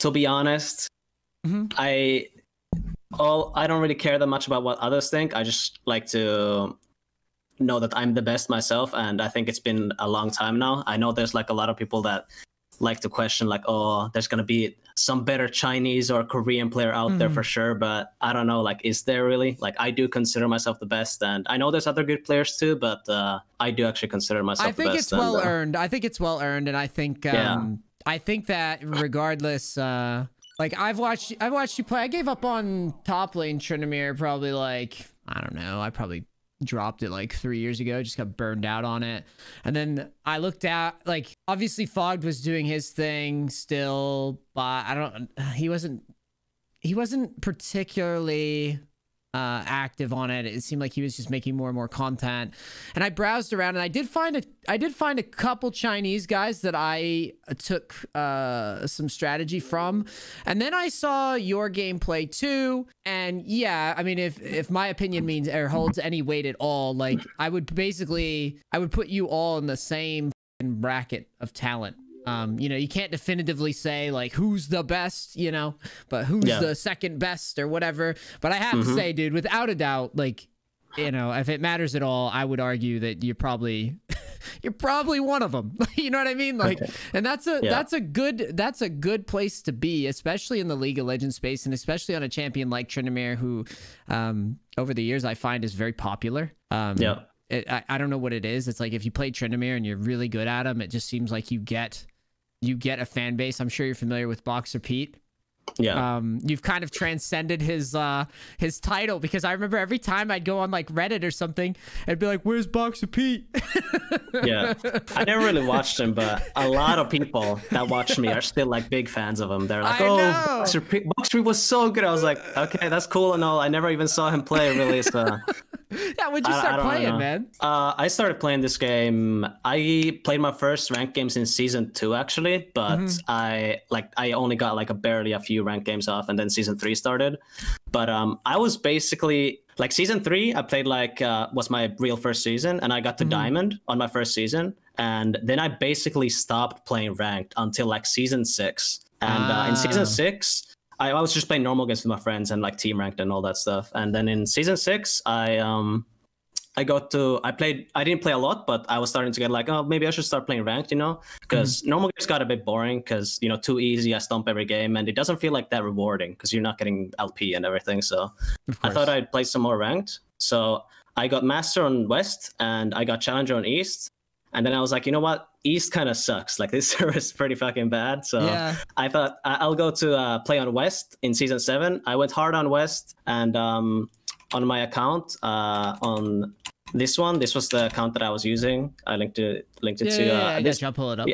to be honest, I don't really care that much about what others think. I just like to know that I'm the best myself, and I think it's been a long time now. I know there's like a lot of people that like to question like, oh, there's gonna be some better Chinese or Korean player out there for sure, but I don't know, like, is there really? Like, I do consider myself the best, and I know there's other good players too, but I do actually consider myself the best. I think it's well earned. I think it's well earned, and I think I think that regardless, like I've watched you play. I gave up on top lane Tryndamere probably like, I don't know, I probably dropped it like 3 years ago, just got burned out on it. And then I looked at, like, obviously Fogged was doing his thing still, but he wasn't particularly active on it. It seemed like he was just making more and more content. And I browsed around, and I did find a couple Chinese guys that I took some strategy from. And then I saw your gameplay too. And yeah, I mean, if my opinion means or holds any weight at all, like I would put you all in the same bracket of talent. You know, you can't definitively say like who's the best, you know, but who's the second best or whatever. But I have to say, dude, without a doubt, like, you know, if it matters at all, I would argue that you're probably one of them. You know what I mean? Like, and that's a good place to be, especially in the League of Legends space, and especially on a champion like Tryndamere, who over the years I find is very popular. I don't know what it is. It's like if you play Tryndamere and you're really good at him, it just seems like you get a fan base. I'm sure you're familiar with Boxer Pete. Yeah. You've kind of transcended his title, because I remember every time I'd go on like Reddit or something, I'd be like, "Where's Boxer Pete?" Yeah, I never really watched him, but a lot of people that watch me are still like big fans of him. They're like, "Oh, Boxer Pete was so good." I was like, "Okay, that's cool and all." I never even saw him play really. So yeah, when'd you start playing, man? I started playing this game. I played my first ranked games in season 2 actually, but I only got like barely a few ranked games off, and then season 3 started. But I was basically like season 3. I played like was my real first season, and I got to diamond on my first season, and then I basically stopped playing ranked until like season 6. And in season 6. I was just playing normal games with my friends and like team ranked and all that stuff. And then in season 6, I didn't play a lot, but I was starting to get like, oh, maybe I should start playing ranked, you know, because normal games got a bit boring because, you know, too easy. I stomp every game, and it doesn't feel like that rewarding because you're not getting LP and everything. So I thought I'd play some more ranked. So I got Master on West, and I got Challenger on East. And then I was like, you know what? East kind of sucks. Like, this server is pretty fucking bad. So I thought I'll go to play on West in season 7. I went hard on West, and on my account, on this one, this was the account that I was using. I linked it to. I guess I'll pull it up.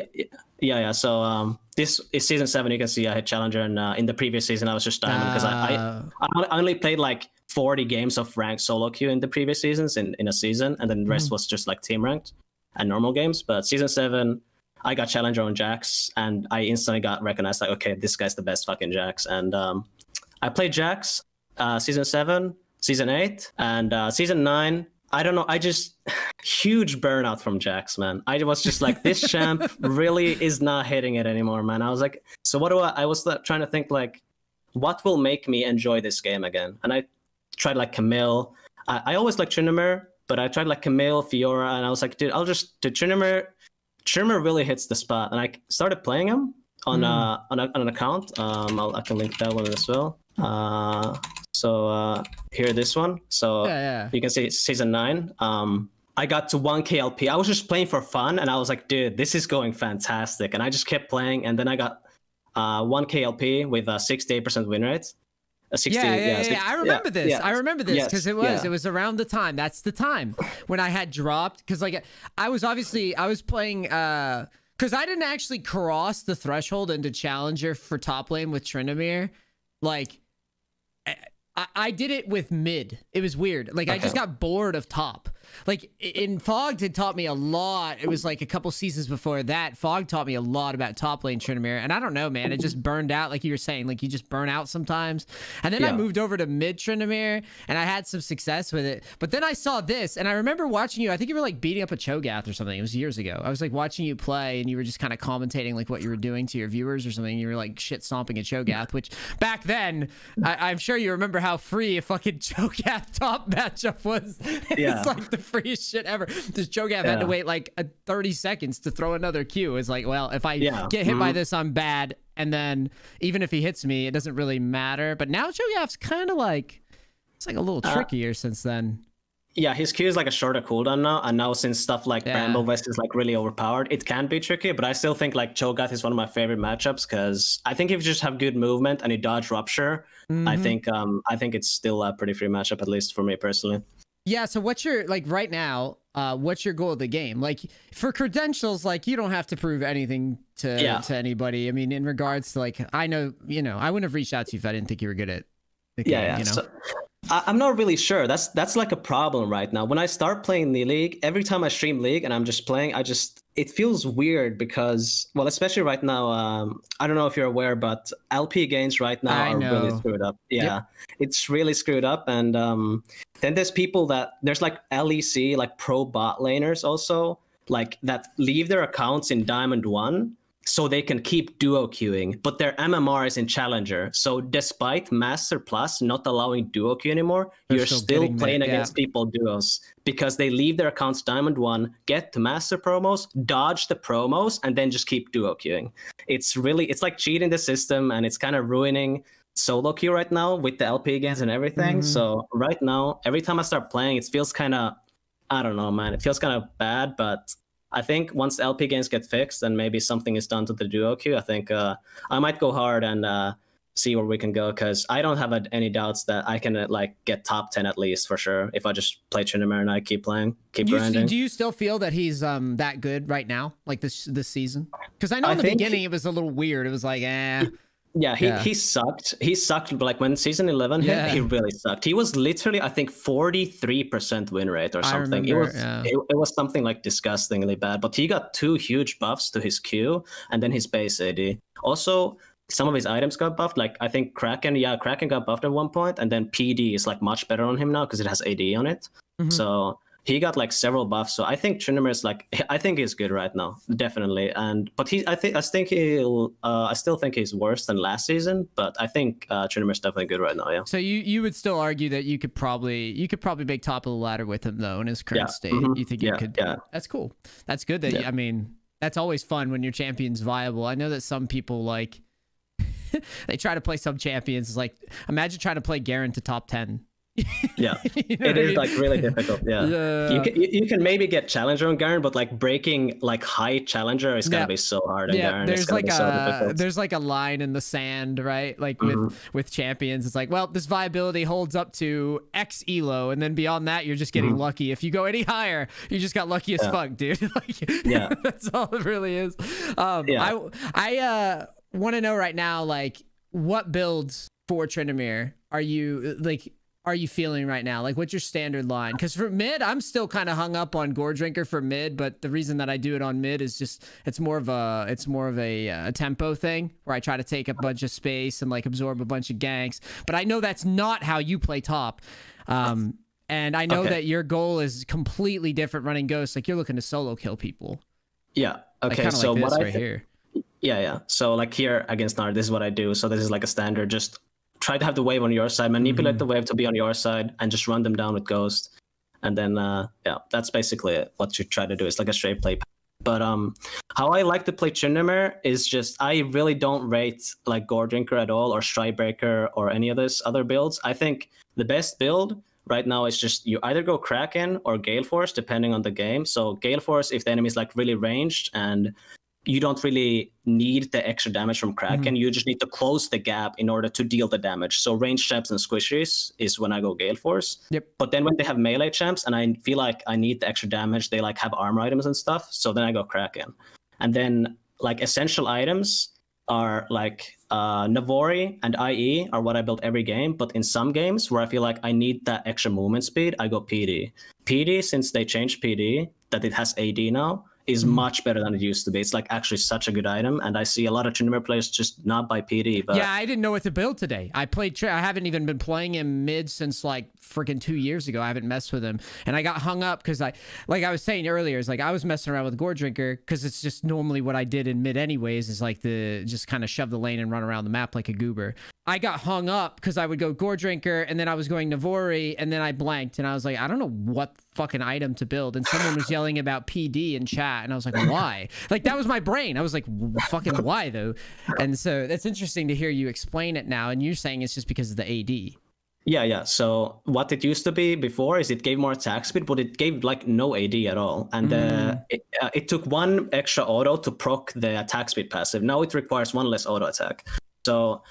Yeah. So this is season 7. You can see I hit Challenger, and in the previous season I was just diamond because I only played like 40 games of ranked solo queue in the previous seasons in a season, and then the rest was just like team ranked and normal games. But season 7, I got Challenger on Jax, and I instantly got recognized like, okay, this guy's the best fucking Jax. And I played Jax season 7, season 8, and season 9. I don't know. I just huge burnout from Jax, man. I was just like, this champ really is not hitting it anymore, man. I was like, so what do I was trying to think like, what will make me enjoy this game again? And I tried like Camille. I always like Tryndamere, but I tried like Camille, Fiora, and I was like, dude, I'll just do Tryndamere. Tryndamere really hits the spot, and I started playing him on an account. I can link that one as well. So here, this one. So you can see season 9. I got to 1K LP. I was just playing for fun, and I was like, dude, this is going fantastic. And I just kept playing, and then I got 1K LP with a 68% win rate. 60, I remember this. I remember this because it was around the time. That's the time when I had dropped, because like I was playing because I didn't actually cross the threshold into Challenger for top lane with Tryndamere. Like I did it with mid. It was weird. Like I just got bored of top. like in Fog had taught me a lot. It was like a couple seasons before that. Fog taught me a lot about top lane Tryndamere, and I don't know, man. It just burned out, like you were saying. Like you just burn out sometimes. And then I moved over to mid Tryndamere, and I had some success with it. But then I saw this, and I remember watching you. I think you were like beating up a Cho'Gath or something. It was years ago. I was like watching you play, and you were just kind of commentating like what you were doing to your viewers or something. You were like shit stomping a Cho'Gath, which back then, I'm sure you remember how free a fucking Cho'Gath top matchup was. It's like the freest shit ever. This Cho'Gath had to wait like 30 seconds to throw another Q. It's like, well, if I get hit by this, I'm bad. And then even if he hits me, it doesn't really matter. But now Cho'Gath's kind of like, it's like a little trickier since then. Yeah, his Q is like a shorter cooldown now, and now since stuff like Bramble Vest is like really overpowered, it can be tricky, but I still think like Cho'Gath is one of my favorite matchups because I think if you just have good movement and you dodge Rupture, I think it's still a pretty free matchup, at least for me personally. Yeah, so what's your, like right now, what's your goal of the game? Like for credentials, like you don't have to prove anything to anybody. I mean, in regards to like, I know, you know, I wouldn't have reached out to you if I didn't think you were good at the game, you know? So, I'm not really sure. That's like a problem right now. When I start playing the League, every time I stream League and I'm just playing, it feels weird because, well, especially right now, I don't know if you're aware, but LP gains right now are really screwed up. Yeah, it's really screwed up. And then there's people there's like LEC, like pro bot laners also, like that leave their accounts in Diamond 1 so they can keep duo queuing, but their MMR is in Challenger. So despite Master Plus not allowing duo queue anymore, you're still playing against people duos because they leave their accounts Diamond 1, get to Master promos, dodge the promos, and then just keep duo queuing. It's like cheating the system, and it's kind of ruining solo queue right now with the LP gains and everything. So right now, every time I start playing, it feels kind of, I don't know, man. It feels kind of bad, but I think once the LP games get fixed and maybe something is done to the duo queue, I think I might go hard and see where we can go, because I don't have any doubts that I can like get top 10 at least for sure if I just play Tryndamere and I keep playing, grinding. Do you still feel that he's that good right now, like this season? Because I know in the beginning it was a little weird. It was like, Yeah, he sucked. He sucked. Like when season 11 hit, he really sucked. He was literally, I think, 43% win rate or something. It was something like disgustingly bad. But he got 2 huge buffs to his Q and then his base AD. Also, some of his items got buffed. Like I think Kraken got buffed at one point, and then PD is like much better on him now because it has AD on it. So he got like several buffs. So I think Tryndamere is like, I think he's good right now, definitely. But I still think he's worse than last season. But I think Tryndamere is definitely good right now. Yeah. So you would still argue that you could probably make top of the ladder with him though in his current state. You think you could? Yeah. That's cool. That's good. I mean, that's always fun when your champion's viable. I know that some people like they try to play some champions. It's like imagine trying to play Garen to top 10. Yeah, it is like really difficult. You can maybe get challenger on Garen, but like breaking like high challenger is gonna be so hard on Garen. There's like a line in the sand, right? Like with champions, it's like, well, this viability holds up to X elo, and then beyond that, you're just getting lucky. If you go any higher, you just got lucky as fuck, dude. Like, that's all it really is. I want to know right now, like, what builds for Tryndamere are you feeling right now? Like, what's your standard line? Because for mid, I'm still kind of hung up on Gore Drinker for mid, but the reason that I do it on mid is just it's more of a tempo thing where I try to take a bunch of space and like absorb a bunch of ganks. But I know that's not how you play top. And I know that your goal is completely different running Ghost. Like you're looking to solo kill people. Yeah. Okay. Like, so like what right here. Yeah. So like here against Nard, this is what I do. So this is like a standard. Just try to have the wave on your side, manipulate the wave to be on your side, and just run them down with Ghost. And then, that's basically it. What you try to do. It's like a straight play. But how I like to play Tryndamere is just, I really don't rate like Gore Drinker at all, or Strikebreaker, or any of those other builds. I think the best build right now is just you either go Kraken or Gale Force, depending on the game. So Gale Force, if the enemy is like really ranged and you don't really need the extra damage from Kraken. You just need to close the gap in order to deal the damage. So range champs and squishies is when I go Gale Force. But then when they have melee champs and I feel like I need the extra damage, they like have armor items and stuff. So then I go Kraken. And then like essential items, are like Navori and IE are what I build every game. But in some games where I feel like I need that extra movement speed, I go PD. PD, since they changed PD, that it has AD now, is much better than it used to be. It's like actually such a good item, and I see a lot of Tryndamere players just not buy PD. But yeah, I didn't know what to build today. I haven't even been playing him mid since like freaking 2 years ago. I haven't messed with him, and I got hung up because like I was saying earlier, is like I was messing around with Gore Drinker because it's just normally what I did in mid anyways, is like just kind of shove the lane and run around the map like a goober. I got hung up because I would go Gore Drinker, and then I was going Navori, and then I blanked, and I was like, I don't know what fucking item to build, and someone was yelling about PD in chat, and I was like, why? Like, that was my brain. I was like, fucking why though? And so that's interesting to hear you explain it now, and you're saying it's just because of the AD. Yeah. So what it used to be before is it gave more attack speed, but it gave like no AD at all. And it took one extra auto to proc the attack speed passive. Now it requires one less auto attack. So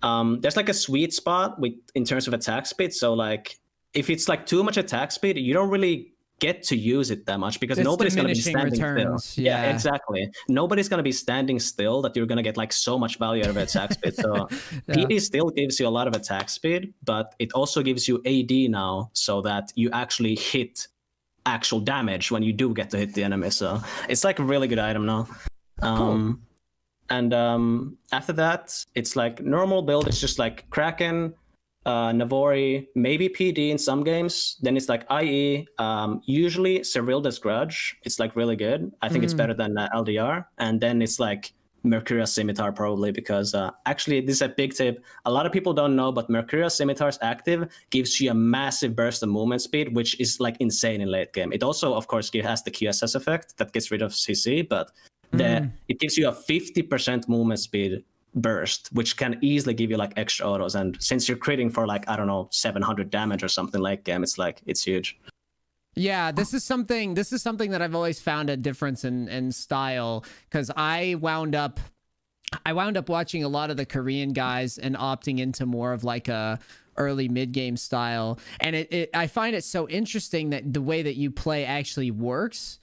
there's like a sweet spot in terms of attack speed. So like if it's like too much attack speed, you don't really get to use it that much because nobody's going to be standing still. Yeah, exactly. Nobody's going to be standing still that you're going to get like so much value out of attack speed. So PD still gives you a lot of attack speed, but it also gives you AD now so that you actually hit actual damage when you do get to hit the enemy. So it's like a really good item now. Cool. And after that, it's like normal build. It's just like Kraken, Navori, maybe PD in some games. Then it's like IE, usually Serilda's Grudge. It's like really good. I think it's better than LDR. And then it's like Mercurial Scimitar probably because actually this is a big tip. A lot of people don't know, but Mercurial Scimitar's active gives you a massive burst of movement speed, which is like insane in late game. It also, of course, has the QSS effect that gets rid of CC, but it gives you a 50% movement speed burst, which can easily give you like extra autos. And since you're critting for like, I don't know, 700 damage or something like game, it's huge. Yeah, this is something that I've always found a difference in style, because I wound up watching a lot of the Korean guys and opting into more of like a early mid-game style. And I find it so interesting that the way that you play actually works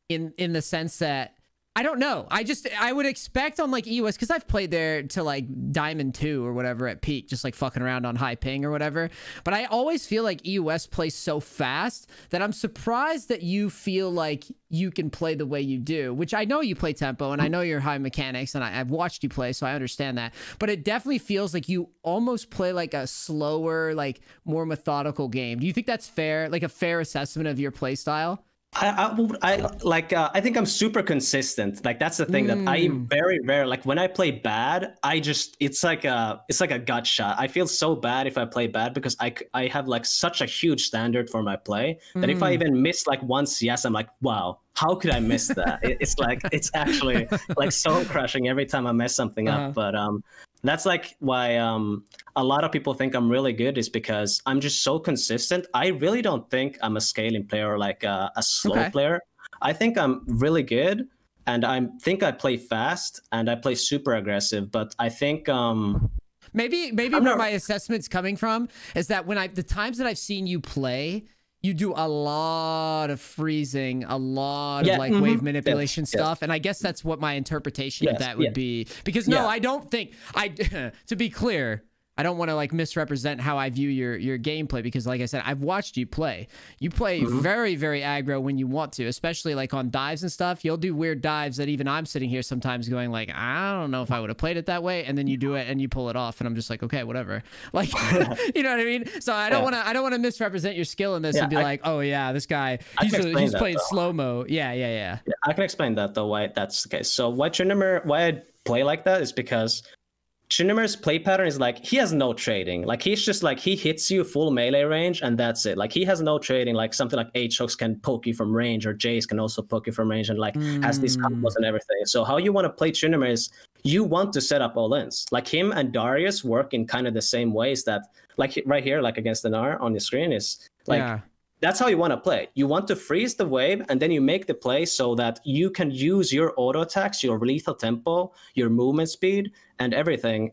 in the sense that, I don't know. I would expect on like EOS, because I've played there to like Diamond 2 or whatever at peak, just like fucking around on high ping or whatever. But I always feel like EOS plays so fast that I'm surprised that you feel like you can play the way you do, which I know you play tempo and I know you're high mechanics and I've watched you play, so I understand that. But it definitely feels like you almost play like a slower, like more methodical game. Do you think that's fair? Like a fair assessment of your play style? I think I'm super consistent. Like that's the thing that I very rare. Like when I play bad, it's like a gut shot. I feel so bad if I play bad because I have like such a huge standard for my play that if I even miss like one CS, I'm like, wow, how could I miss that? It's like it's actually like soul crushing every time I mess something up. But that's like why a lot of people think I'm really good, is because I'm just so consistent. I really don't think I'm a scaling player or like a slow player. I think I'm really good, and I think I play fast and I play super aggressive. But I think maybe where my assessment's coming from is that when the times that I've seen you play, you do a lot of freezing, a lot of like wave manipulation stuff. And I guess that's what my interpretation of that would be. Because no, I don't think to be clear, I don't want to like misrepresent how I view your gameplay, because like I said, I've watched you play. You play very, very aggro when you want to, especially like on dives and stuff. You'll do weird dives that even I'm sitting here sometimes going like, I don't know if I would have played it that way. And then you do it and you pull it off. And I'm just like, okay, whatever. Like, you know what I mean? So I don't want to misrepresent your skill in this and be like, oh yeah, this guy, he's playing slow-mo. Yeah. I can explain that though, why that's the case. So why I play like that is because Tryndamere's play pattern is like, he has no trading. Like he's just like, he hits you full melee range and that's it. Like he has no trading. Like something like H-Hooks can poke you from range, or Jace can also poke you from range, and like has these combos and everything. So how you want to play Tryndamere is you want to set up all-ins. Like him and Darius work in kind of the same ways that, like right here, like against the Gnar on the screen, is like, that's how you want to play. You want to freeze the wave, and then you make the play so that you can use your auto attacks, your lethal tempo, your movement speed, and everything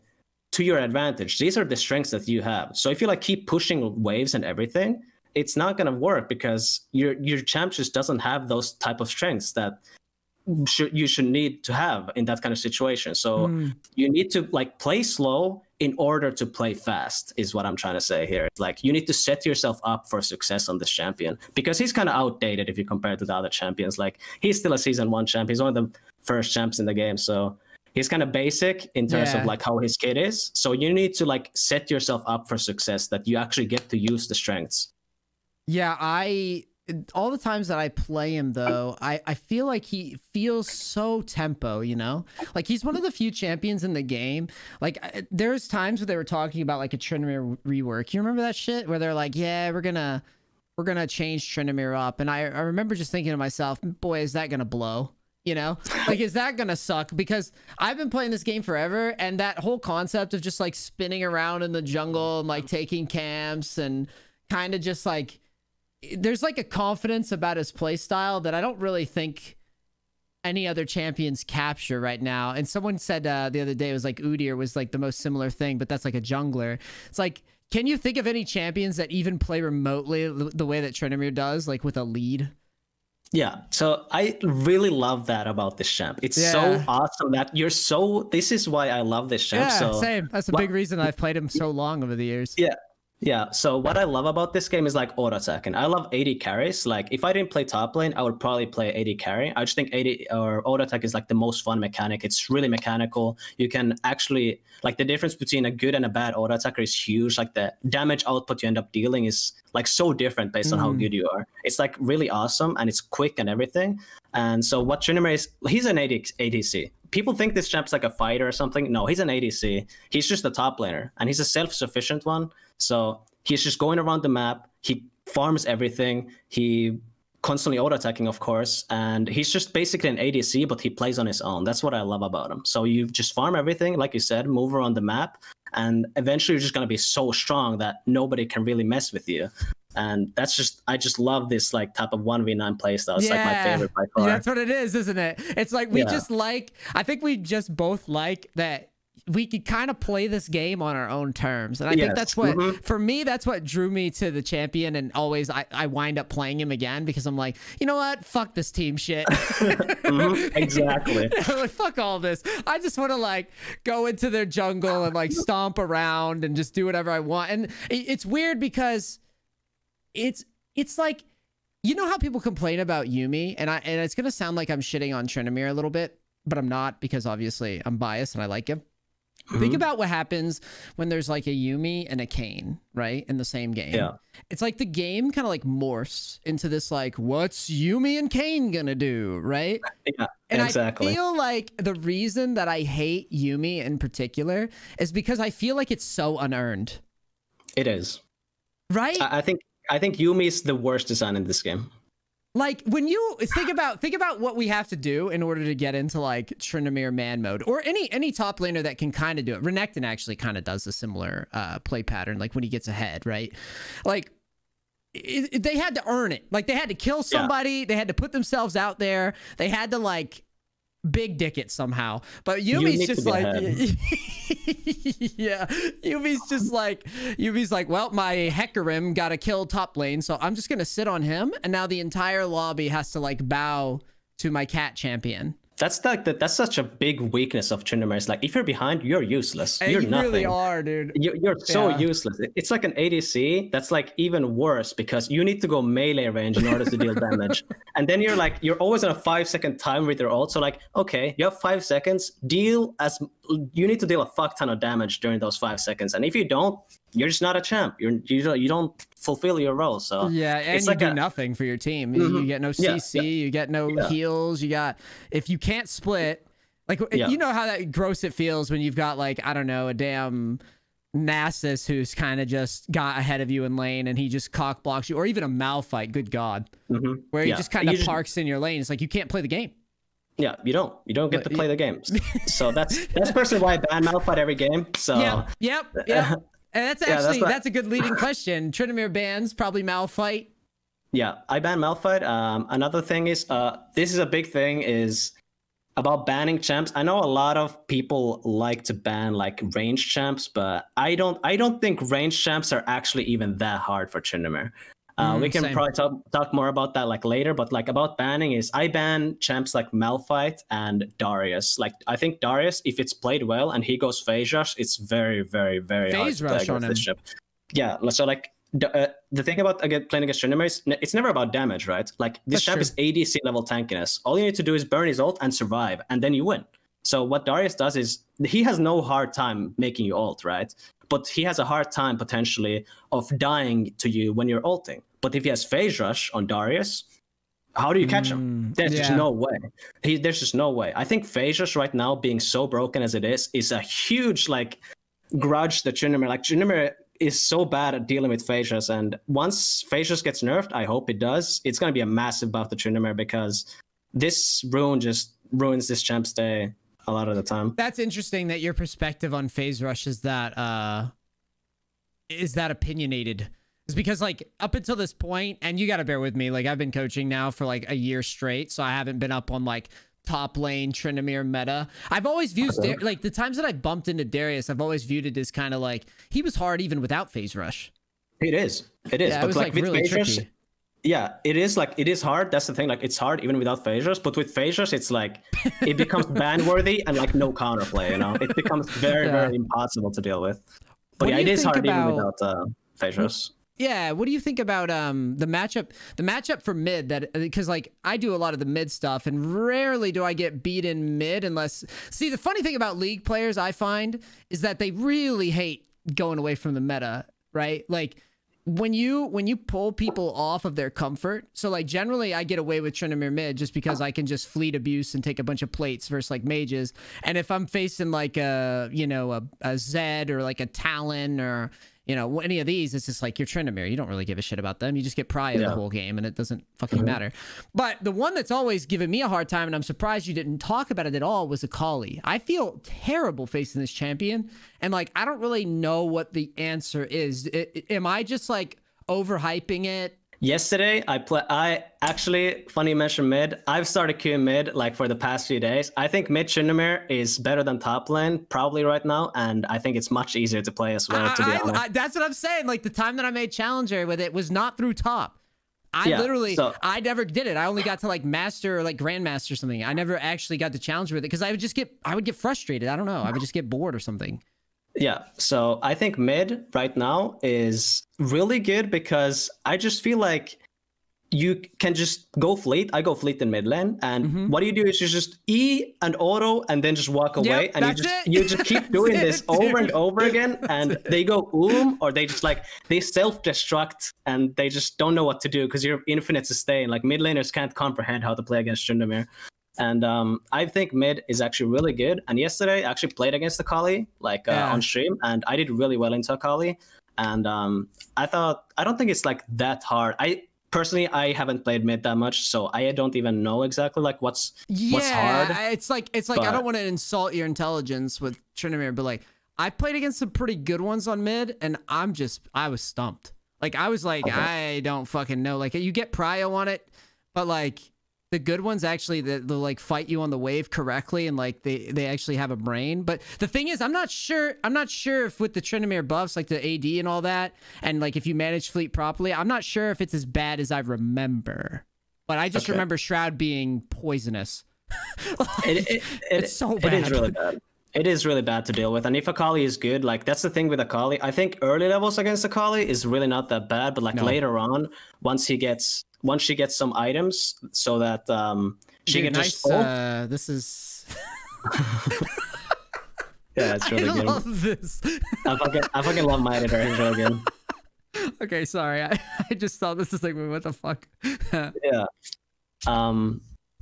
to your advantage. These are the strengths that you have. So if you like keep pushing waves and everything, it's not going to work because your champ just doesn't have those type of strengths that you should need to have in that kind of situation. So you need to like play slow in order to play fast is what I'm trying to say here. It's like you need to set yourself up for success on this champion, because he's kind of outdated if you compare it to the other champions. Like he's still a season 1 champ. He's one of the first champs in the game. So he's kind of basic in terms of like how his kit is. So you need to like set yourself up for success, that you actually get to use the strengths. Yeah, all the times that I play him, though, I feel like he feels so tempo, you know? Like, he's one of the few champions in the game. Like, there's times where they were talking about, like, a Tryndamere rework. You remember that shit? Where they're like, yeah, we're gonna change Tryndamere up. And I remember just thinking to myself, boy, is that gonna blow? You know? Like, is that gonna suck? Because I've been playing this game forever, and that whole concept of just, like, spinning around in the jungle and, like, taking camps and kind of just, like... There's like a confidence about his play style that I don't really think any other champions capture right now. And someone said the other day, it was like Udyr was like the most similar thing, but that's like a jungler. It's like, can you think of any champions that even play remotely the way that Tryndamere does, like with a lead? Yeah, so I really love that about this champ. It's so awesome that this is why I love this champ. Yeah, so same. That's a big reason I've played him so long over the years. Yeah, so what I love about this game is like auto attack, and I love AD carries. Like if I didn't play top lane, I would probably play AD carry. I just think AD or auto attack is like the most fun mechanic. It's really mechanical. You can actually, like, the difference between a good and a bad auto attacker is huge. Like the damage output you end up dealing is like so different based on how good you are. It's like really awesome, and it's quick and everything. And so what Tryndamere is, he's an ADC. People think this champ's like a fighter or something. No, he's an ADC. He's just a top laner, and he's a self-sufficient one. So he's just going around the map. He farms everything. He constantly auto-attacking, of course. And he's just basically an ADC, but he plays on his own. That's what I love about him. So you just farm everything, like you said, move around the map. And eventually you're just going to be so strong that nobody can really mess with you. And that's just, I just love this like type of 1v9 playstyle. It's like my favorite by far. That's what it is, isn't it? It's like we just like, I think we just both like that we could kind of play this game on our own terms. And I think that's what, for me, that's what drew me to the champion. And always I wind up playing him again because I'm like, you know what? Fuck this team shit. Exactly. Like, fuck all this. I just want to like go into their jungle and like stomp around and just do whatever I want. And it's weird because it's like, you know how people complain about Yuumi, and it's going to sound like I'm shitting on Tryndamere a little bit, but I'm not, because obviously I'm biased and I like him. Think about what happens when there's like a Yuumi and a Kayn, right? In the same game. Yeah. It's like the game kind of like morphs into this like, what's Yuumi and Kayn gonna do, right? Yeah, and exactly. I feel like the reason that I hate Yuumi in particular is because I feel like it's so unearned. It is. Right? I think Yuumi is the worst design in this game. Like when you think about what we have to do in order to get into like Tryndamere man mode, or any top laner that can kind of do it. Renekton actually kind of does a similar play pattern, like when he gets ahead, right? Like they had to earn it. Like they had to kill somebody. They had to put themselves out there. They had to like big dick it somehow. But Yumi's just like, yeah, Yumi's like, well, my Hecarim got to kill top lane, so I'm just gonna sit on him, and now the entire lobby has to like bow to my cat champion. That's like that's such a big weakness of Tryndamere. It's like if you're behind, you're useless. You're you nothing. Really are, dude. You're so useless. It's like an ADC that's like even worse because you need to go melee range in order to deal damage. And then you're always on a 5-second time with your ult. So like, okay, you have 5 seconds. You need to deal a fuck ton of damage during those 5 seconds. And if you don't, you're just not a champ. You don't fulfill your role. So yeah, and you do nothing for your team. You get no CC, you get no heals. You got, if you can't split, like you know how that gross it feels when you've got like, I don't know, a damn Nasus who's kind of just got ahead of you in lane and he just cock blocks you, or even a Malphite. Good God, where he just kind of parks in your lane. It's like you can't play the game. Yeah, you don't get to play the games. So that's personally why I ban Malphite every game. So yep. And that's actually, that's a good leading question. Tryndamere bans probably Malphite. Yeah, I ban Malphite. Another thing is, this is a big thing, is about banning champs. I know a lot of people like to ban like range champs, but I don't think range champs are actually even that hard for Tryndamere. We can same. probably talk more about that like later, but like about banning is I ban champs like Malphite and Darius. Like I think Darius, if it's played well and he goes phase rush, it's very, very, very hard Phase to play rush on against him. this chip. Yeah, so like the thing about playing against Tryndamere is it's never about damage, right? Like this champ is ADC level tankiness. All you need to do is burn his ult and survive, and then you win. So what Darius does is he has no hard time making you ult, right? But he has a hard time potentially of dying to you when you're ulting. But if he has phase rush on Darius, how do you catch him? There's just no way. There's just no way. I think phase rush right now, being so broken as it is a huge like grudge that Tryndamere. Like Tryndamere is so bad at dealing with phase rush, and once phase rush gets nerfed, I hope it does. It's going to be a massive buff to Tryndamere because this rune just ruins this champ's day a lot of the time. That's interesting that your perspective on phase rush is that opinionated. It's because like up until this point, and you got to bear with me, like I've been coaching now for like a year straight, so I haven't been up on like top lane Tryndamere meta. I've always viewed like the times that I bumped into Darius, I've always viewed it as kind of like he was hard even without phase rush. It is. Yeah, but it was like really tricky. Rush, yeah, it is like it is hard. That's the thing. Like it's hard even without phase rush, but with phase rush, it's like it becomes ban worthy and like no counterplay. You know, it becomes very very impossible to deal with. But yeah, it is hard even without phase rush. Yeah, what do you think about the matchup for mid? That because like I do a lot of the mid stuff, and rarely do I get beat in mid unless. See, the funny thing about League players I find is that they really hate going away from the meta, right? Like when you pull people off of their comfort. So like generally I get away with Tryndamere mid just because I can just fleet abuse and take a bunch of plates versus like mages. And if I'm facing like a Zed or like a Talon or any of these, it's just like you're Tryndamere. You don't really give a shit about them. You just get prio the whole game, and it doesn't fucking matter. But the one that's always given me a hard time, and I'm surprised you didn't talk about it at all, was Akali. I feel terrible facing this champion, and like I don't really know what the answer is. Am I just like overhyping it? Yesterday, I actually, funny you mentioned mid. I've started queuing mid like for the past few days. I think mid Tryndamere is better than top lane probably right now, and I think it's much easier to play as well. To be honest, that's what I'm saying. Like the time that I made challenger with it was not through top. I never did it. I only got to like master or like grandmaster or something. I never actually got to challenger with it because I would get frustrated. I don't know. I would just get bored or something. Yeah, so I think mid right now is really good because I just feel like you can just go fleet. I go fleet in mid lane, and what you do is you just E and auto and then just walk away, and you just keep doing this over and over again, and they go or they just like they self-destruct and they just don't know what to do because you're infinite sustain. Like mid laners can't comprehend how to play against Tryndamere. And I think mid is actually really good. And yesterday I actually played against Akali on stream, and I did really well into Akali. And I don't think it's like that hard. Personally, I haven't played mid that much, so I don't even know exactly like what's hard. It's like I don't want to insult your intelligence with Tryndamere, but like I played against some pretty good ones on mid, and I was stumped. Like I was like, I don't fucking know. Like you get prio on it, but like the good ones actually they'll like fight you on the wave correctly, and like they actually have a brain. But the thing is, I'm not sure if with the Tryndamere buffs like the AD and all that, and like if you manage fleet properly, I'm not sure if it's as bad as I remember. But I just remember Shroud being poisonous. It's so bad. It is really bad. It is really bad to deal with. And if Akali is good, like that's the thing with Akali. I think early levels against Akali is really not that bad, but like later on, once she gets some items so that she can just this is yeah, it's really good. I love this. I fucking love my editor. He's really good. Okay, sorry. I just saw this is like, what the fuck? Yeah.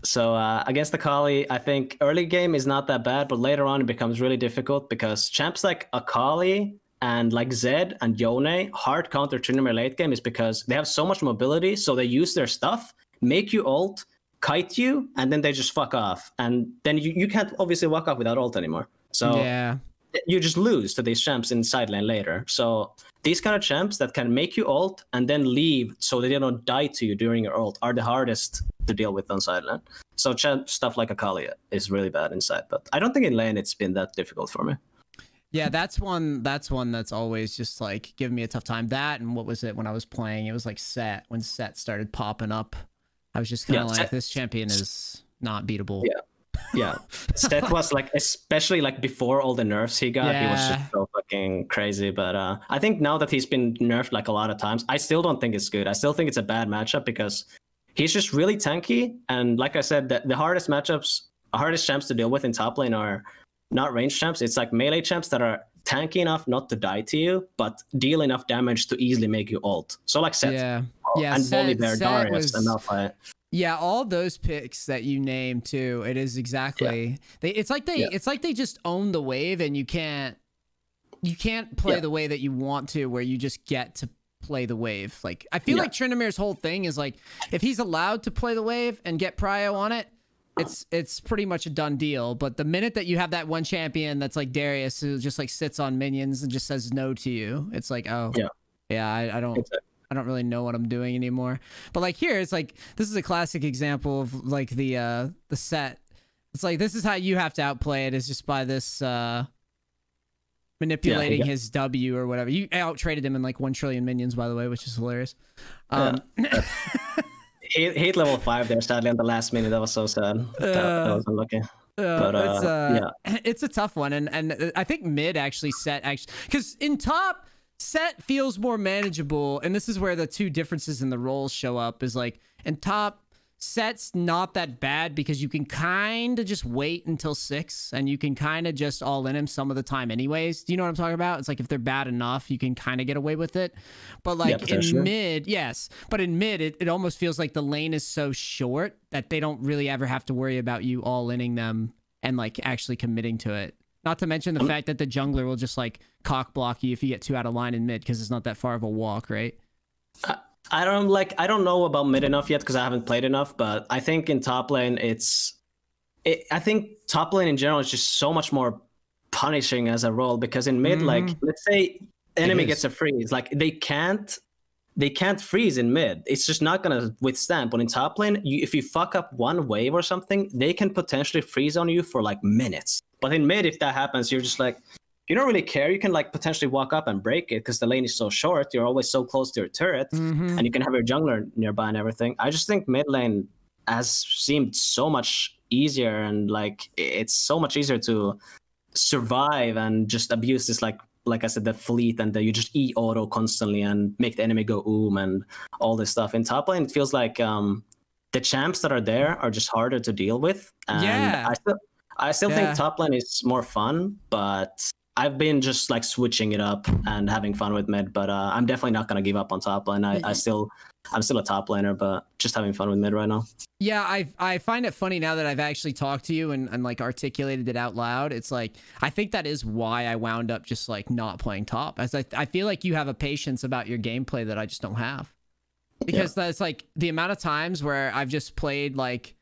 So against Akali, I think early game is not that bad, but later on it becomes really difficult because champs like Akali and like Zed and Yone hard counter Tryndamere late game is because they have so much mobility, so they use their stuff, make you ult, kite you, and then they just fuck off. And then you can't obviously walk off without ult anymore. So yeah, you just lose to these champs in side lane later. So these kind of champs that can make you ult and then leave so they don't die to you during your ult are the hardest to deal with on side lane. So stuff like Akali is really bad inside, but I don't think in lane it's been that difficult for me. Yeah, that's one that's always just like giving me a tough time. That, and what was it when I was playing? It was like Set, when Set started popping up. I was just kind of like, this champion is not beatable. Yeah. Set was like, especially like before all the nerfs he got, he was just so fucking crazy. But I think now that he's been nerfed like a lot of times, I still don't think it's good. I still think it's a bad matchup because he's just really tanky. And like I said, the hardest champs to deal with in top lane are not range champs. It's like melee champs that are tanky enough not to die to you, but deal enough damage to easily make you ult. So like Set, and Volibear, Darius, and Malphite. Yeah, all those picks that you named too. It is exactly it's like they just own the wave, and you can't play the way that you want to, where you just get to play the wave. Like I feel like Tryndamere's whole thing is like, if he's allowed to play the wave and get prio on it, it's pretty much a done deal. But the minute that you have that one champion that's like Darius, who just like sits on minions and just says no to you, it's like, oh I don't really know what I'm doing anymore. But like here, it's like, this is a classic example of like the Set. It's like, this is how you have to outplay it, is just by this manipulating his W or whatever. You out traded him in like 1 trillion minions, by the way, which is hilarious. Hate level 5 there, sadly, on the last minute. That was so sad. That was unlucky. But it's a tough one, and I think mid actually, because in top, Set feels more manageable, and this is where the two differences in the roles show up. Is like, in top, Set's not that bad because you can kind of just wait until 6, and you can kind of just all in him some of the time anyways. Do you know what I'm talking about? It's like, if they're bad enough, you can kind of get away with it. But like in mid, but in mid, it almost feels like the lane is so short that they don't really ever have to worry about you all inning them and like actually committing to it. Not to mention the fact that the jungler will just like cock block you if you get 2 out of line in mid, because it's not that far of a walk, right? I don't know about mid enough yet because I haven't played enough, but I think in top lane I think top lane in general is just so much more punishing as a role, because in mid, like, let's say enemy gets a freeze, like they can't freeze in mid. It's just not gonna withstand. But in top lane, if you fuck up one wave or something, they can potentially freeze on you for like minutes. But in mid, if that happens, you're just like, you don't really care. You can like potentially walk up and break it because the lane is so short. You're always so close to your turret, and you can have your jungler nearby and everything. I just think mid lane has seemed so much easier, and like it's so much easier to survive and just abuse this like I said, the fleet, and you just auto constantly and make the enemy go and all this stuff. In top lane, it feels like the champs that are there are just harder to deal with. And I still think top lane is more fun, but I've been just like switching it up and having fun with mid. But I'm definitely not gonna give up on top lane. I'm still a top laner, but just having fun with mid right now. Yeah, I find it funny now that I've actually talked to you and like articulated it out loud. It's like, I think that is why I wound up just like not playing top, as I feel like you have a patience about your gameplay that I just don't have. Because that's like the amount of times where I've just played like,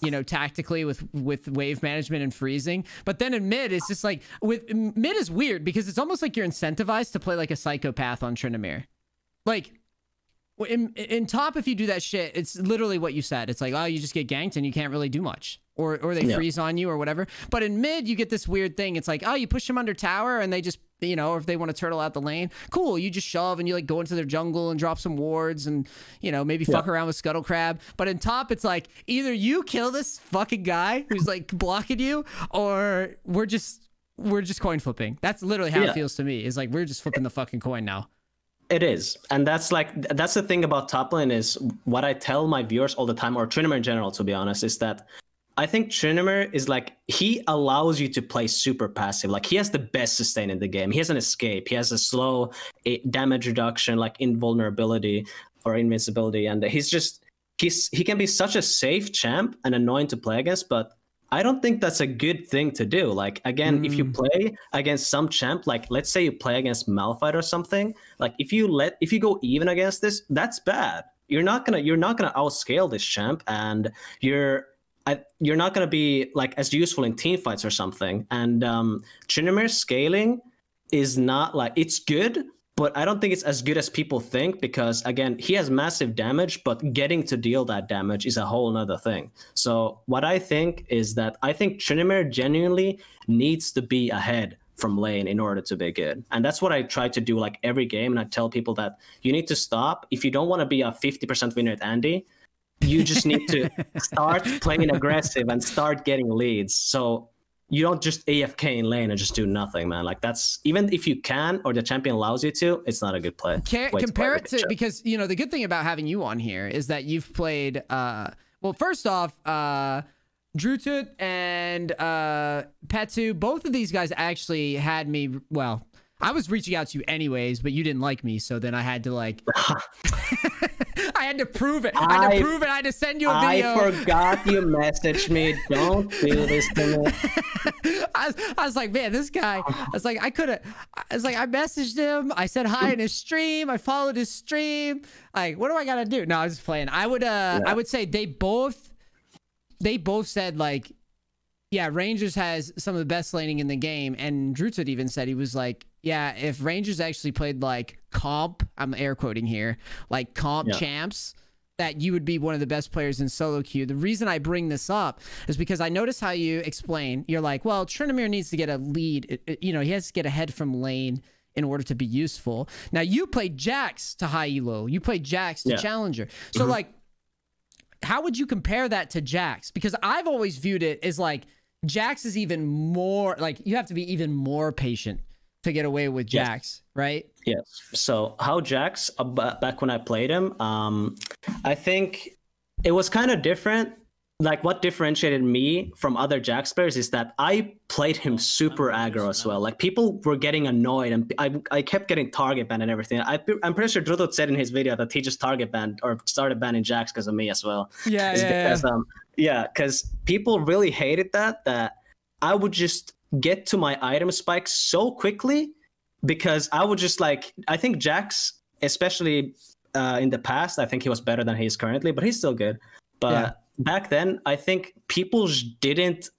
you know, tactically with wave management and freezing, but then in mid, it's just like, with mid is weird because it's almost like you're incentivized to play like a psychopath on Tryndamere. Like in top, if you do that shit, it's literally what you said. It's like, oh, you just get ganked and you can't really do much, or they freeze on you or whatever. But in mid, you get this weird thing. It's like, oh, you push them under tower and they just, you know, or if they want to turtle out the lane, cool, you just shove and you like go into their jungle and drop some wards and, you know, maybe fuck around with Scuttle Crab. But in top, it's like, either you kill this fucking guy who's like blocking you, or we're just coin flipping. That's literally how it feels to me. Is like, we're just flipping the fucking coin now. It is. And that's the thing about top lane, is what I tell my viewers all the time, or Tryndamere in general, to be honest, is that I think Tryndamere is like, he allows you to play super passive. Like, he has the best sustain in the game. He has an escape. He has a slow damage reduction, like invulnerability or invincibility. And he can be such a safe champ and annoying to play against, but I don't think that's a good thing to do. Like, again, if you play against some champ, like let's say you play against Malphite or something, like if you go even against this, that's bad. You're not gonna outscale this champ, and you're not gonna be like as useful in team fights or something. And Tryndamere's scaling is not like, it's good, but I don't think it's as good as people think, because again, he has massive damage, but getting to deal that damage is a whole nother thing. So what I think is that I think Tryndamere genuinely needs to be ahead from lane in order to be good. And that's what I try to do like every game. And I tell people that you need to stop. If you don't want to be a 50% winner at Andy, you just need to start playing aggressive and start getting leads. So you don't just AFK in lane and just do nothing, man. Like that's, even if you can or the champion allows you to, it's not a good play. Compare it to, because you know the good thing about having you on here is that you've played well, first off, Drutut and Petu, both of these guys actually had me, well, I was reaching out to you anyways, but you didn't like me, so then I had to like I had to prove it. I had to send you a video. I forgot you messaged me. Don't do this to me. I was like, man, this guy. I was like, I messaged him. I said hi in his stream. I followed his stream. Like, what do I gotta do? No, I was just playing. I would say they both said like, yeah, Rangers has some of the best laning in the game. And Drutut even said, he was like, yeah, if Rangers actually played like comp, I'm air quoting here, like comp champs, that you would be one of the best players in solo queue. The reason I bring this up is because I notice how you explain. You're like, well, Tryndamere needs to get a lead. You know, he has to get ahead from lane in order to be useful. Now, you played Jax to high elo. You played Jax to challenger. So, like, how would you compare that to Jax? Because I've always viewed it as like, Jax is even more, like, you have to be even more patient to get away with Jax, right? Yes. So how Jax, back when I played him, I think it was kind of different. Like what differentiated me from other Jax players is that I played him super aggro as well. Like people were getting annoyed and I kept getting target banned and everything. I'm pretty sure Drutut said in his video that he just target banned or started banning Jax because of me as well. Because people really hated that I would just get to my item spike so quickly because I would just like, I think Jax, especially in the past, I think he was better than he is currently, but he's still good. But back then, I think people didn't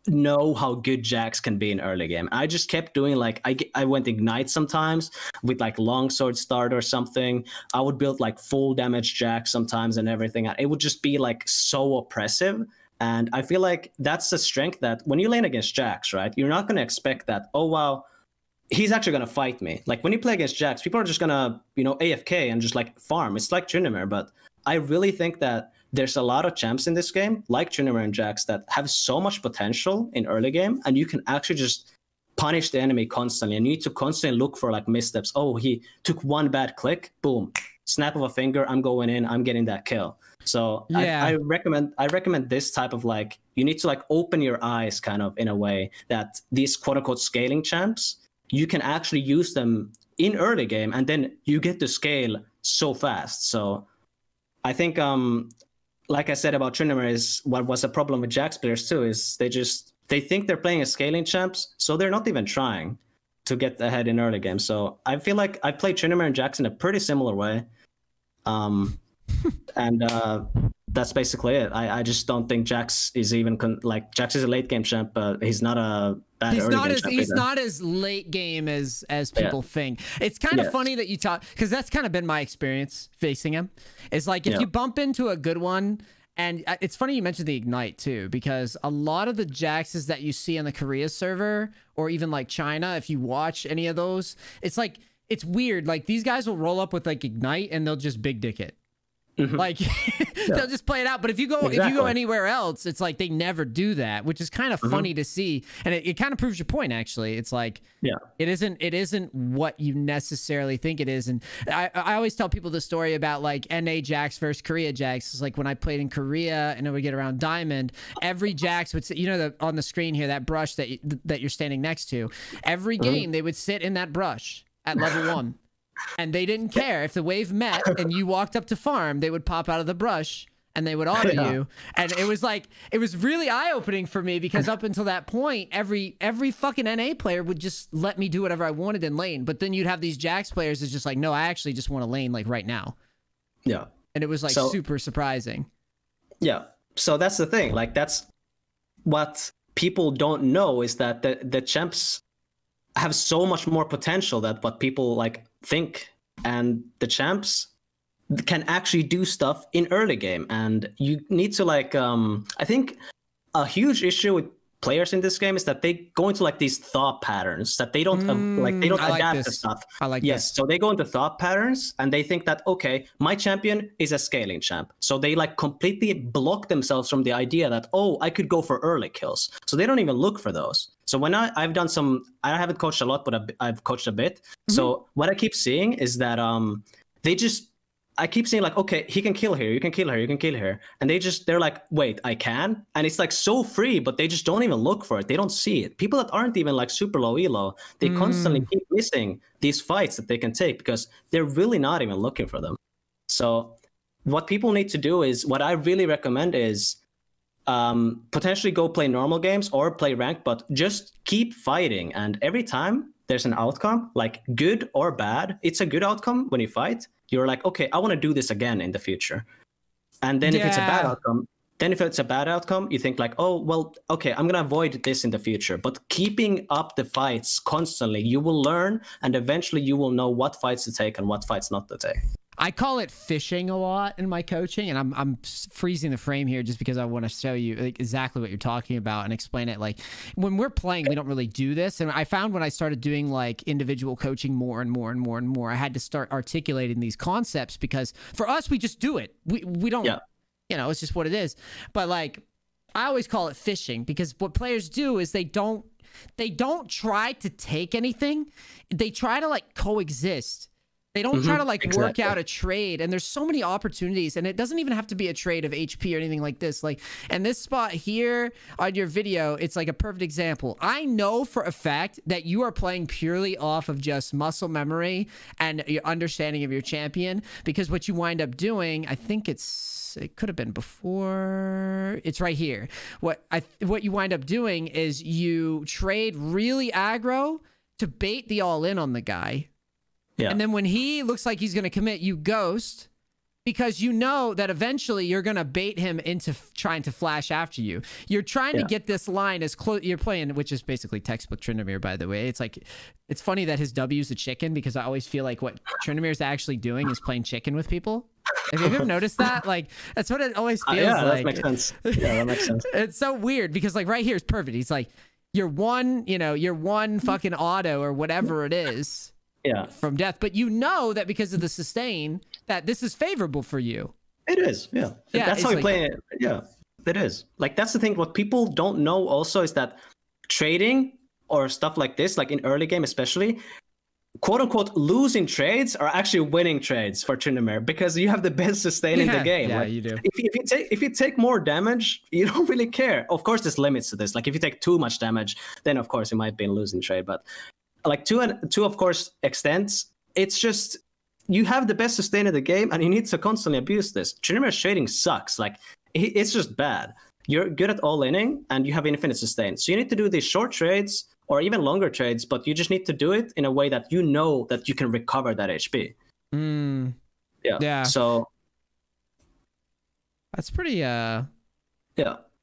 know how good Jax can be in early game. I just kept doing like, I went Ignite sometimes with like longsword start or something. I would build like full damage Jax sometimes and everything. It would just be like so oppressive. And I feel like that's the strength that when you lane against Jax, right, you're not going to expect that, oh, wow, he's actually going to fight me. Like when you play against Jax, people are just going to, you know, AFK and just like farm. It's like Tryndamere. But I really think that there's a lot of champs in this game, like Tryndamere and Jax, that have so much potential in early game. And you can actually just punish the enemy constantly. And you need to constantly look for like missteps. Oh, he took one bad click. Boom. Snap of a finger. I'm going in. I'm getting that kill. So I recommend this type of like, you need to like open your eyes kind of in a way that these quote unquote scaling champs, you can actually use them in early game and then you get to scale so fast. So I think, like I said about Tryndamere, is what was a problem with Jax players too, is they think they're playing as scaling champs, so they're not even trying to get ahead in early game. So I feel like I played Tryndamere and Jax in a pretty similar way. And that's basically it. I just don't think Jax is even Jax is a late game champ, but he's not a bad early game champ. He's not as late game as people think. It's kind of funny that you talk, because that's kind of been my experience facing him. It's like if you bump into a good one, and it's funny you mentioned the Ignite too, because a lot of the Jaxes that you see on the Korea server or even like China, if you watch any of those, it's like, it's weird. Like these guys will roll up with like Ignite and they'll just big dick it. Like they'll just play it out. But if you go anywhere else, it's like they never do that, which is kind of funny to see. And it kind of proves your point, actually. It's like it isn't what you necessarily think it is. And I always tell people the story about like NA Jax versus Korea Jax. It's like when I played in Korea and then we get around Diamond, every Jax would sit, you know, on the screen here, that brush that you're standing next to, every game they would sit in that brush at level 1. And they didn't care if the wave met and you walked up to farm, they would pop out of the brush and they would auto you. And it was like, it was really eye-opening for me, because up until that point, every fucking NA player would just let me do whatever I wanted in lane. But then you'd have these Jax players that's just like, no, I actually just want to lane like right now. Yeah. And it was like super surprising. Yeah. So that's the thing. Like that's what people don't know, is that the champs have so much more potential than what people like think, and the champs can actually do stuff in early game. And you need to like I think a huge issue with players in this game is that they go into like these thought patterns that they don't adapt to stuff. I like this. So they go into thought patterns and they think that, okay, my champion is a scaling champ. So they like completely block themselves from the idea that, oh, I could go for early kills. So they don't even look for those. So when I've done some, I haven't coached a lot, but I've coached a bit. So what I keep seeing is that I keep saying like, okay, he can kill here, you can kill her, you can kill her. And they're like, wait, I can? And it's like so free, but they just don't even look for it. They don't see it. People that aren't even like super low elo, they constantly keep missing these fights that they can take because they're really not even looking for them. So what people need to do is, what I really recommend is potentially go play normal games or play ranked, but just keep fighting. And every time there's an outcome, like good or bad, it's a good outcome when you fight. You're like, okay, I want to do this again in the future. And then if it's a bad outcome, you think like, oh, well, okay, I'm going to avoid this in the future. But keeping up the fights constantly, you will learn, and eventually you will know what fights to take and what fights not to take. I call it fishing a lot in my coaching, and I'm freezing the frame here just because I want to show you like exactly what you're talking about and explain it. Like when we're playing, we don't really do this, and I found when I started doing like individual coaching more and more and more and more, I had to start articulating these concepts because for us, we just do it. We don't, you know, it's just what it is. But like I always call it fishing because what players do is they don't try to take anything. They try to like coexist. They don't try to like work out a trade, and there's so many opportunities, and it doesn't even have to be a trade of HP or anything like this. Like, and this spot here on your video, it's like a perfect example. I know for a fact that you are playing purely off of just muscle memory and your understanding of your champion, because what you wind up doing, I think it could have been before. It's right here. What you wind up doing is you trade really aggro to bait the all in on the guy. Yeah. And then when he looks like he's going to commit, you ghost because you know that eventually you're going to bait him into trying to flash after you. You're trying to get this line as close. You're playing, which is basically textbook Tryndamere, by the way. It's like, it's funny that his W is a chicken because I always feel like what Tryndamere is actually doing is playing chicken with people. Have you ever noticed that? Like, that's what it always feels like. That makes sense. Yeah, that makes sense. It's so weird because like right here is perfect. He's like, you're one fucking auto or whatever it is. Yeah, from death, but you know that because of the sustain that this is favorable for you. It is, yeah. That's how you play it. Yeah, it is. Like that's the thing. What people don't know also is that trading or stuff like this, like in early game especially, quote unquote losing trades are actually winning trades for Tryndamere because you have the best sustain in the game. Yeah, like, you do. If you take more damage, you don't really care. Of course, there's limits to this. Like if you take too much damage, then of course it might be a losing trade, but. Like to of course extents, it's just you have the best sustain in the game and you need to constantly abuse this. Tryndamere's trading sucks. Like it's just bad. You're good at all inning and you have infinite sustain. So you need to do these short trades or even longer trades, but you just need to do it in a way that you know that you can recover that HP. Yeah. So that's pretty Yeah.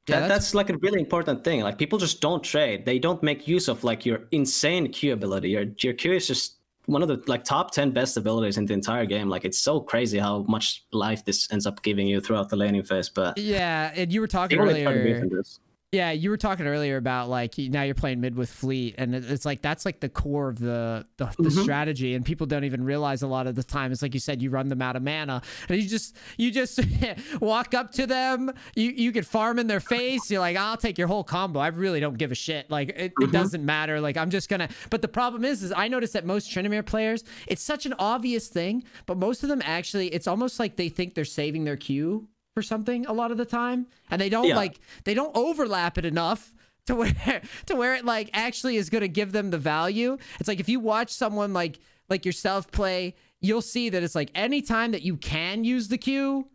That's like a really important thing. Like people just don't trade. They don't make use of like your insane Q ability. Your Q is just one of the like top 10 best abilities in the entire game. Like it's so crazy how much life this ends up giving you throughout the laning phase. But yeah, and you were talking earlier. Yeah, you were talking earlier about like now you're playing mid with fleet, and it's like that's like the core of the strategy, and people don't even realize a lot of the time. It's like you said, you run them out of mana, and you just walk up to them. You could farm in their face. You're like, I'll take your whole combo. I really don't give a shit. Like it doesn't matter. Like I'm just gonna. But the problem is I noticed that most Tryndamere players, it's such an obvious thing, but most of them actually, it's almost like they think they're saving their Q for something a lot of the time, and they don't they don't overlap it enough to where it like actually is going to give them the value. It's like if you watch someone like yourself play, you'll see that it's like anytime that you can use the Q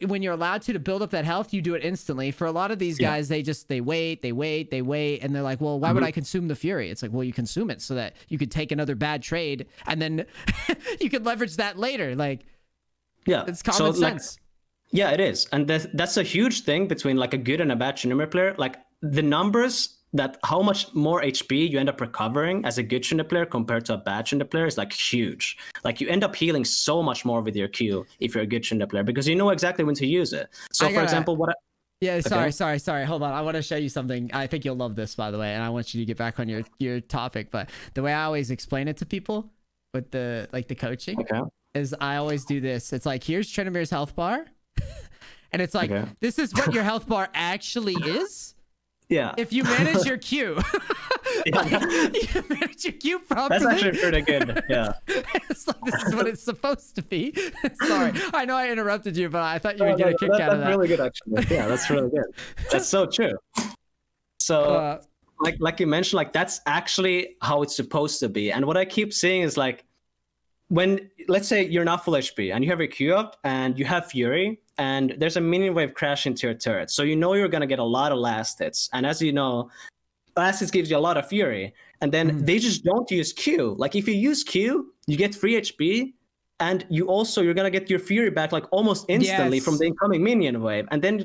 when you're allowed to build up that health, you do it instantly. For a lot of these guys, they wait, and they're like, well, why would I consume the Fury? It's like, well, you consume it so that you could take another bad trade and then you could leverage that later. Like, it's common sense. Yeah, it is. And that's a huge thing between like a good and a bad Tryndamere player. Like the numbers that how much more HP you end up recovering as a good Tryndamere player compared to a bad Tryndamere player is like huge. Like you end up healing so much more with your Q if you're a good Tryndamere player because you know exactly when to use it. So for example, Yeah, sorry. Hold on. I want to show you something. I think you'll love this, by the way, and I want you to get back on your topic. But the way I always explain it to people with the coaching is I always do this. It's like, here's Tryndamere's health bar, and it's like, this is what your health bar actually is. Yeah. If you manage your Q. Like, you manage your Q properly. That's actually pretty good. Yeah. It's like, this is what it's supposed to be. Sorry. I know I interrupted you, but I thought you would get a kick out of that. That's really good, actually. Yeah, that's really good. That's so true. So, like you mentioned, like, that's actually how it's supposed to be. And what I keep seeing is, like, when, let's say you're not full HP and you have your Q up and you have Fury and there's a minion wave crash into your turret. So you know you're going to get a lot of last hits. And as you know, last hits gives you a lot of Fury. And then they just don't use Q. Like, if you use Q, you get free HP. And you're going to get your Fury back like almost instantly from the incoming minion wave. And then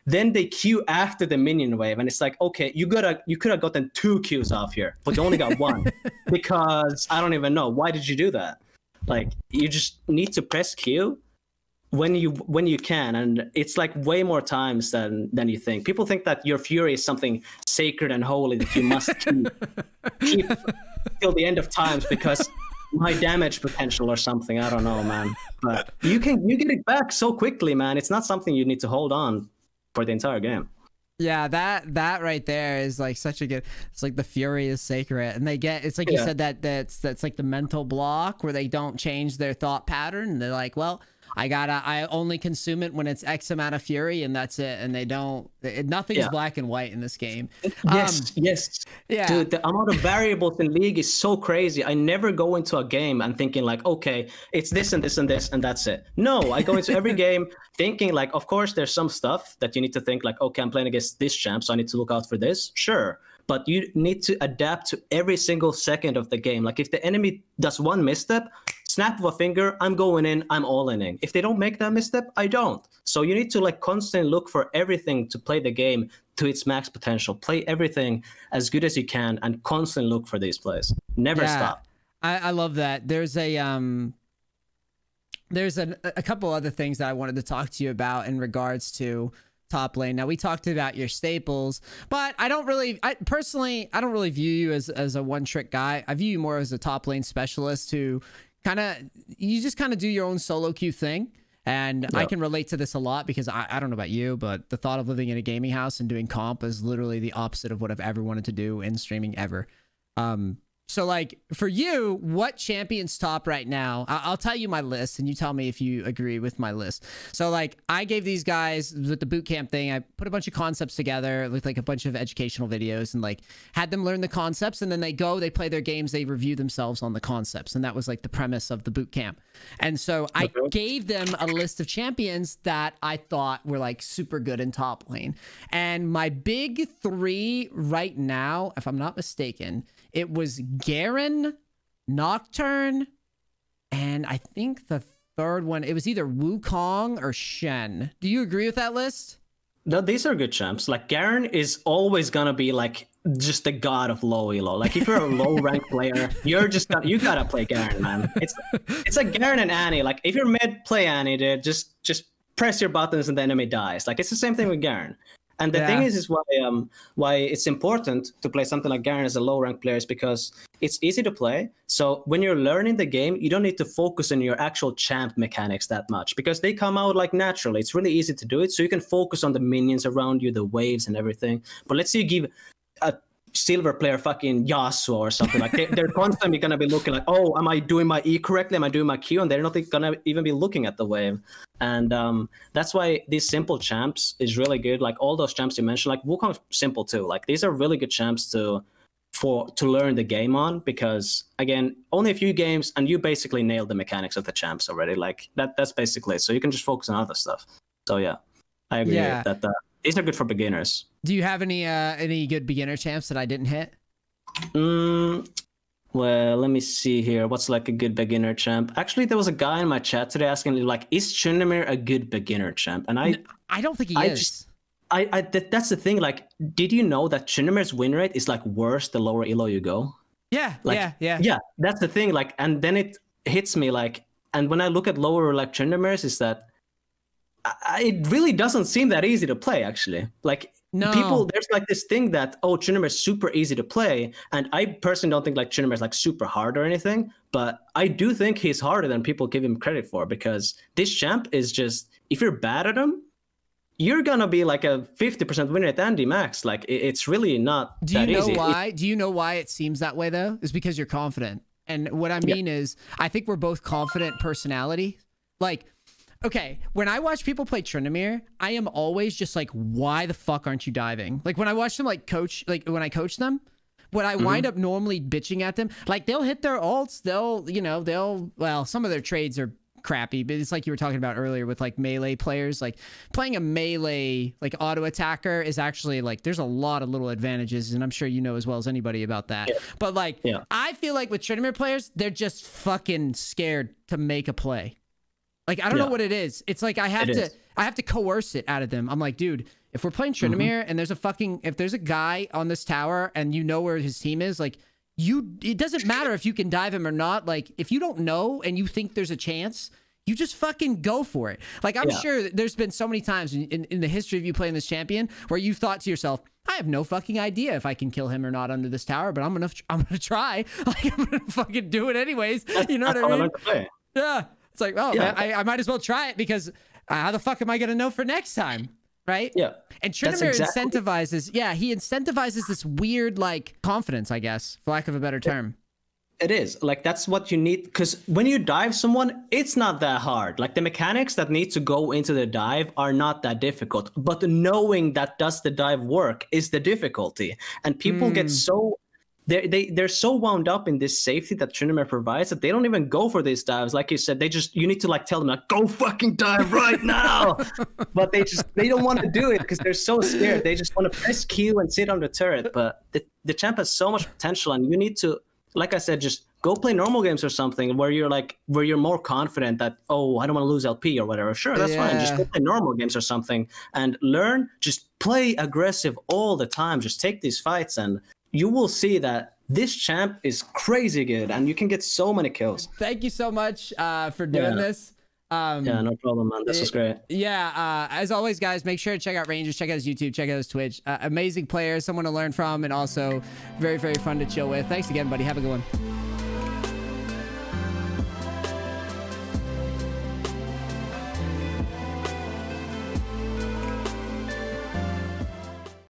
then they Q after the minion wave. And it's like, okay, you could have gotten 2 Qs off here, but you only got 1 because I don't even know. Why did you do that? Like, you just need to press Q when you can, and it's like way more times than you think. People think that your Fury is something sacred and holy that you must keep till the end of times because my damage potential or something. I don't know, man. But you get it back so quickly, man. It's not something you need to hold on for the entire game. Yeah, that right there is like such a good. It's like the Fury is sacred, and they get. It's like you said that's like the mental block where they don't change their thought pattern. And they're like, well, I only consume it when it's X amount of Fury, and that's it. And they don't. Nothing's black and white in this game. Yes. Yeah, dude, the amount of variables in League is so crazy. I never go into a game and thinking like, okay, it's this and this and this, and that's it. No, I go into every game thinking like, of course, there's some stuff that you need to think like, okay, I'm playing against this champ, so I need to look out for this. Sure. But you need to adapt to every single second of the game. Like, if the enemy does one misstep, snap of a finger, I'm going in, I'm all in. If they don't make that misstep, I don't. So you need to like constantly look for everything to play the game to its max potential. Play everything as good as you can and constantly look for these plays. Never stop. I love that. There's a couple other things that I wanted to talk to you about in regards to top lane. Now, we talked about your staples, but I don't really view you as a one-trick guy. I view you more as a top lane specialist who you just do your own solo queue thing. And I can relate to this a lot because I don't know about you, but the thought of living in a gaming house and doing comp is literally the opposite of what I've ever wanted to do in streaming ever. So like for you, what champions top right now? I'll tell you my list and you tell me if you agree with my list. So like I gave these guys with the boot camp thing, I put a bunch of concepts together with like a bunch of educational videos and like had them learn the concepts, and then they play their games, they review themselves on the concepts. And that was like the premise of the boot camp. And so I gave them a list of champions that I thought were like super good in top lane. And my big 3 right now, if I'm not mistaken, it was Garen, Nocturne, and I think the third one, it was either Wukong or Shen. Do you agree with that list? No, these are good champs. Like, Garen is always gonna be like just the god of low elo. Like, if you're a low rank player, you gotta play Garen, man. It's like Garen and Annie. Like, if you're mid, play Annie, dude. Just press your buttons and the enemy dies. Like, it's the same thing with Garen. And the thing is why it's important to play something like Garen as a low-rank player is because it's easy to play. So when you're learning the game, you don't need to focus on your actual champ mechanics that much because they come out like naturally. It's really easy to do it. So you can focus on the minions around you, the waves and everything. But let's say you give a silver player fucking Yasuo or something like they're constantly going to be looking like, oh, am I doing my E correctly? Am I doing my Q? And they're not going to even be looking at the wave. And that's why these simple champs is really good. Like all those champs you mentioned, like Wukong's simple too. Like these are really good champs to learn the game on because again, only a few games and you basically nailed the mechanics of the champs already. Like that's basically it. So you can just focus on other stuff. So yeah, I agree that these are good for beginners. Do you have any good beginner champs that I didn't hit? Well, let me see here. What's like a good beginner champ? Actually, there was a guy in my chat today asking like, is Tryndamere a good beginner champ? And I don't think he is. That's the thing. Like, did you know that Tryndamere's win rate is like worse the lower elo you go? Yeah, like, yeah. That's the thing. Like, and then it hits me like, and when I look at lower like Tryndamere's, is that it really doesn't seem that easy to play, actually. Like, no. People, there's like this thing that, oh, Tryndamere is super easy to play. And I personally don't think like Tryndamere is like super hard or anything, but I do think he's harder than people give him credit for, because this champ is just, if you're bad at him, you're gonna be like a 50% winner at Andy Max. Like, it's really not that easy. Why? Do you know why it seems that way though? It's because you're confident. And what I mean is, I think we're both confident personality. Like, okay, when I watch people play Tryndamere, I am always just like, why the fuck aren't you diving? Like when I watch them like coach, like when I coach them, what I wind up normally bitching at them, like they'll hit their ults, well, some of their trades are crappy, but it's like you were talking about earlier with like melee players. Like playing a melee like auto attacker is actually like, there's a lot of little advantages, and I'm sure you know as well as anybody about that. But like I feel like with Tryndamere players, they're just fucking scared to make a play. Like I don't know what it is. It's like I have to coerce it out of them. I'm like, dude, if we're playing Tryndamere and if there's a guy on this tower and you know where his team is, like it doesn't matter if you can dive him or not. Like if you don't know and you think there's a chance, you just fucking go for it. Like I'm sure there's been so many times in the history of you playing this champion where you've thought to yourself, I have no fucking idea if I can kill him or not under this tower, but I'm gonna try. Like I'm gonna fucking do it anyways. You know what I mean? Yeah. It's like, oh, man, I might as well try it, because how the fuck am I gonna know for next time? Right? Yeah. And Tryndamere incentivizes, he incentivizes this weird, like, confidence, I guess, for lack of a better term. It is. Like, that's what you need, because when you dive someone, it's not that hard. Like, the mechanics that need to go into the dive are not that difficult. But knowing that does the dive work is the difficulty. And people get so... They're so wound up in this safety that Tryndamere provides that they don't even go for these dives. Like you said, you need to like tell them like, go fucking dive right now. But they don't want to do it because they're so scared. They just want to press Q and sit on the turret. But the champ has so much potential, and you need to, like I said, just go play normal games or something where you're more confident that, oh, I don't want to lose LP or whatever. Sure, that's fine. Just go play normal games or something and learn. Just play aggressive all the time. Just take these fights, and you will see that this champ is crazy good, and you can get so many kills. Thank you so much for doing this. Yeah, no problem, man. This was great. Yeah, as always, guys, make sure to check out Rangers, check out his YouTube, check out his Twitch. Amazing player, someone to learn from, and also very, very fun to chill with. Thanks again, buddy. Have a good one.